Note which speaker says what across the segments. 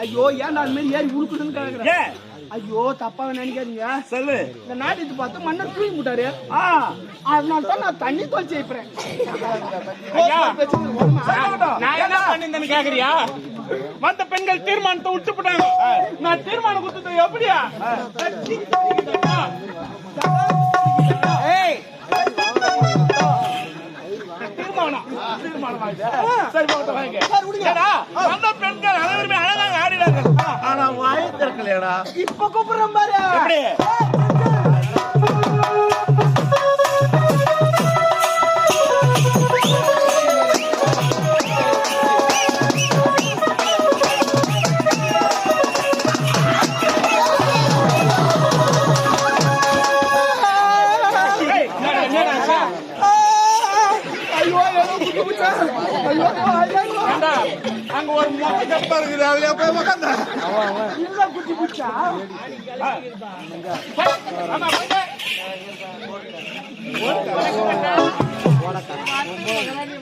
Speaker 1: ஐயோ ஏன் ஏறி உழுக்குதுன்னு கேக்குறேன். ஐயோ தப்பா நினைக்காதீங்க. சொல்லு. இந்த நாட்டுக்கு பார்த்து மன்னர் தூக்கி விட்டாரு. அதனால தான் நான் தண்ணி தொலைச்சு வைப்பேன்.
Speaker 2: நான் என்ன பண்ணிருந்தேன்னு கேக்குறியா? மத்த பெண்கள் தீர்மானத்தை விட்டு போட்டாங்க. நான் தீர்மானம் கொடுத்தது எப்படியா? பெண்கள் அனைவருமே அழகாக ஆடினார்கள். ஆனா வாய் திறக்கலையடா.
Speaker 1: இப்ப கூப்பிடுறேன் பாரு.
Speaker 2: அங்க ஒரு மொட்டை கப்பா இருக்குது. அதுல போய் உட்கார்ந்தா
Speaker 1: குட்டி குச்சா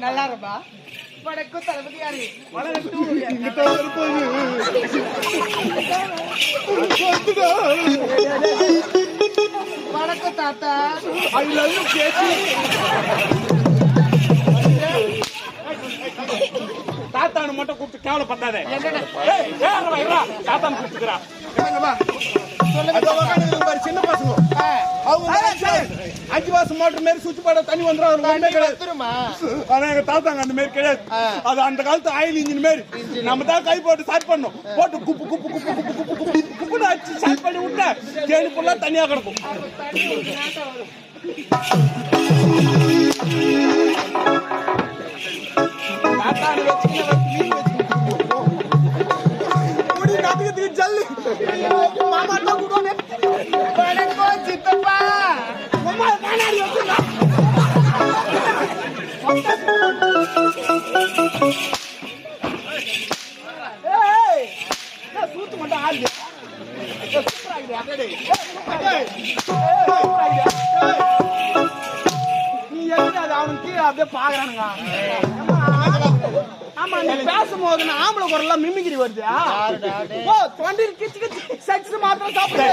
Speaker 1: நல்லா இருப்பா. வணக்கம் தளபதியாரே. வணக்கம் தாத்தா.
Speaker 2: தாத்தானு மட்டும் கூப்பிட்டு கேவலப்பட்டாதே. தாத்தானு கூப்பிட்டுக்கிறா. சின்ன பசங்க அவங்க 5 மாசம் மோட்டர் மாரி சுவிட்ச் போட தண்ணி வந்துடும். ஆனா எங்க தாத்தாங்க அந்த மாரி கிடையாது. அது அந்த காலத்து ஆயில் இன்ஜின் மாரி. நம்ம தான் கை போட்டு ஸ்டார்ட் பண்ணணும். போட்டு குப்பு குப்பு குப்பு குப்பு குப்பு குப்பு குப்புன்னு அடிச்சு ஸ்டார்ட் பண்ணி விட்டா கேள்வி ஃபுல்லா தனியா கிடக்கும்.
Speaker 1: ஜல்லு மாமா சித்தப்பா சூத்து மட்டும் ஆடு. நீ எப்படி அவனுக்கு அப்படியே பாக்குறானுங்க. ஆமா நீ பேசும்போது ஆம்பளை குரல்லாம் மிமிக்கிரி வருது. தொண்டில் கிச்சு கிச்சு செக்ஸ் மாத்திரம் சாப்பிடு.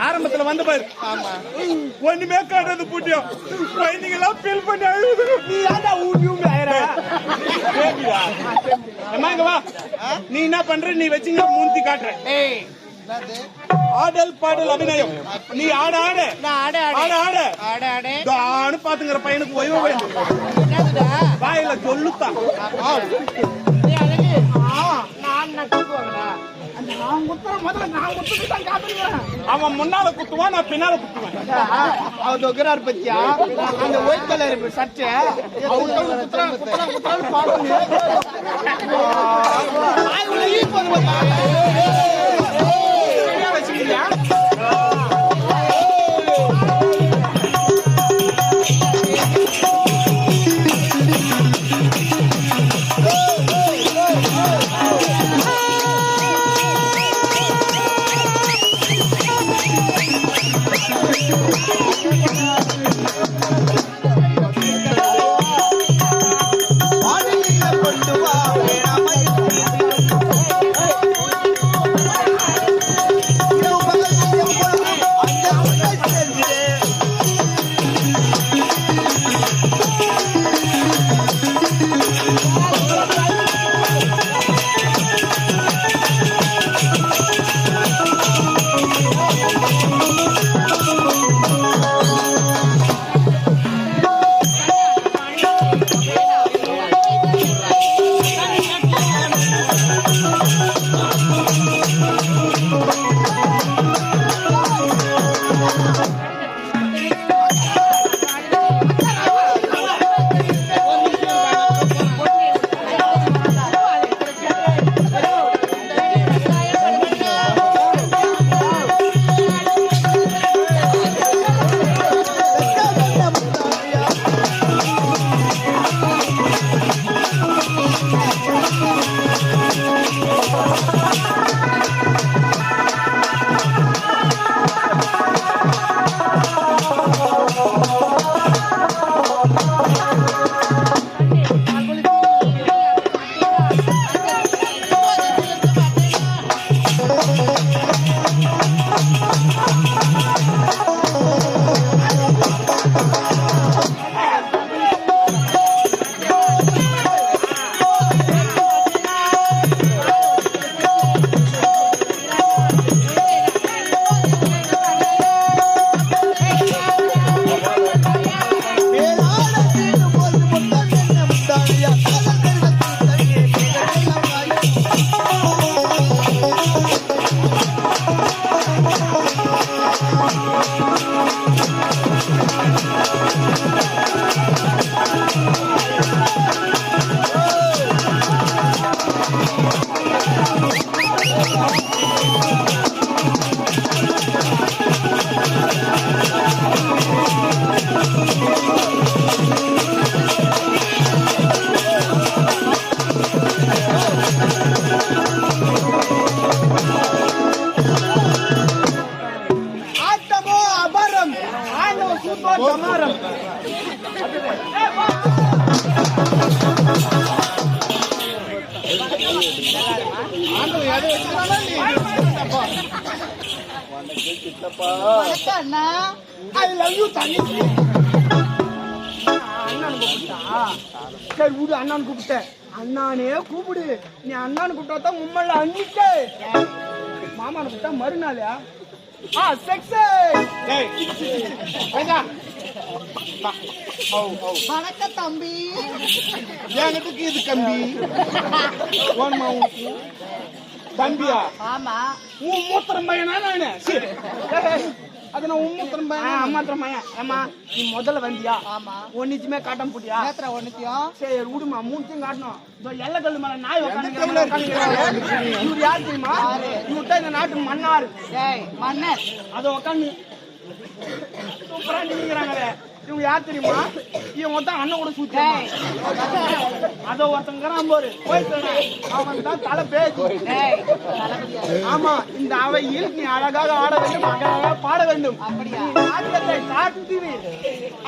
Speaker 2: ஆரம்பத்துல வந்து பாரு. ஒண்ணுமே காட்டுறது பூட்டியும் குழந்தைங்கெல்லாம் ஃபீல் பண்ணி அழுது.
Speaker 1: நீ ஏன்டா ஊட்டி ஆயிரா?
Speaker 2: நீ என்ன பண்ற? நீ வச்சுங்க மூந்தி காட்டுற. ஆடல் பாடல் அபிநயம். நீ ஆட ஆட பாத்துங்கிற பையனுக்கு ஓய்வு வாயில சொல்லுத்தான். அவன் முன்னால குத்துவான், நான் பின்னால குத்துவேன்.
Speaker 1: அவர் தொகுறாரு பத்தியா அந்த ஒயிட் கலர் சட்டை ஆட்டமோ அபரம் ஆண்டவ சூப்போ டமாரம் I love you, Tani. அண்ணன் கூப்பிட்டா சரி விடு அண்ணன் கூப்பிட்டேன் அண்ணானே கூப்பிடு நீ அண்ணான்னு கூப்பிட்டா தான் மும்மல்ல அன்னிட்டு மாமான்னு கூப்பிட்டா மறுநாளா செக்ஸ்
Speaker 3: வணக்க தம்பி
Speaker 2: என்கிட்ட இது கம்பி ஓன்மா உனக்கு தம்பியா
Speaker 3: ஆமா
Speaker 2: உன் மூத்திரம் பையனா நானு சரி அது நான் உன் மூத்திரம் பையன்
Speaker 1: அம்மாத்திரம் பையன் ஏமா நீ முதல்ல வந்தியா
Speaker 3: ஆமா
Speaker 1: ஒன்னிச்சுமே காட்டம் போட்டியா
Speaker 3: நேத்திர ஒண்ணுத்தியும்
Speaker 1: சரி விடுமா மூணுத்தையும் காட்டணும் எல்லக்கல்லு மேல நாய் உட்காந்து இவர் யார் தெரியுமா இவர்தான் இந்த நாட்டு மன்னார்
Speaker 3: ஏய் மன்னர்
Speaker 1: அதை உட்காந்து சூப்பரா நிக்கிறாங்களே இவங்க யார் தெரியுமா இவன் மொத்தம் அண்ணன் கூட சுத்தி
Speaker 3: ஏய்
Speaker 1: அத ஒருத்தங்கிறான் போரு போயிட்டு அவன் தான் தலை பேச்சு
Speaker 3: ஏய் தளபதியா
Speaker 1: ஆமா இந்த அவையில் நீ அழகாக ஆட வேண்டும் அழகாக பாட வேண்டும்
Speaker 3: அப்படியா?
Speaker 1: நீ நாட்டியத்தை காட்டுவீர்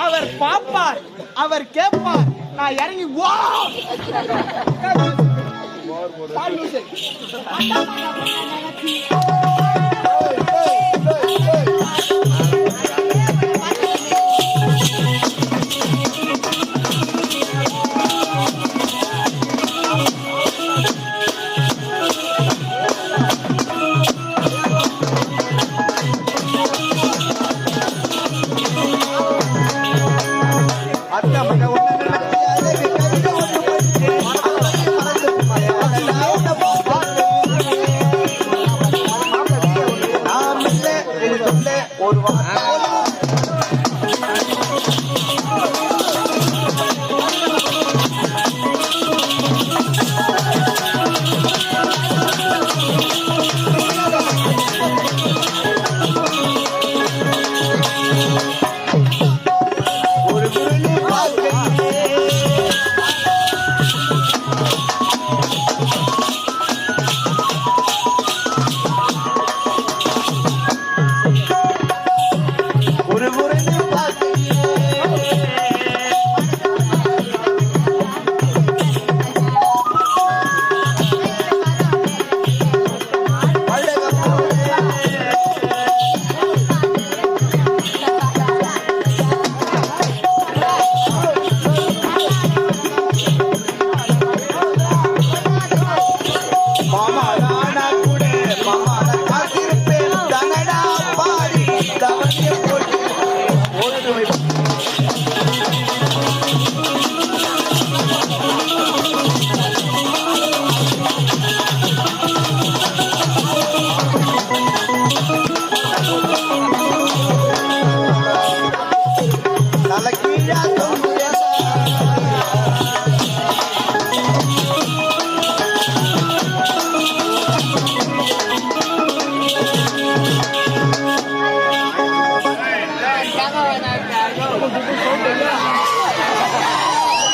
Speaker 1: அவர் பாப்பார் அவர் கேட்பார் நான் இறங்கி வா பால் லூசு.
Speaker 4: ஒரு வார்த்தை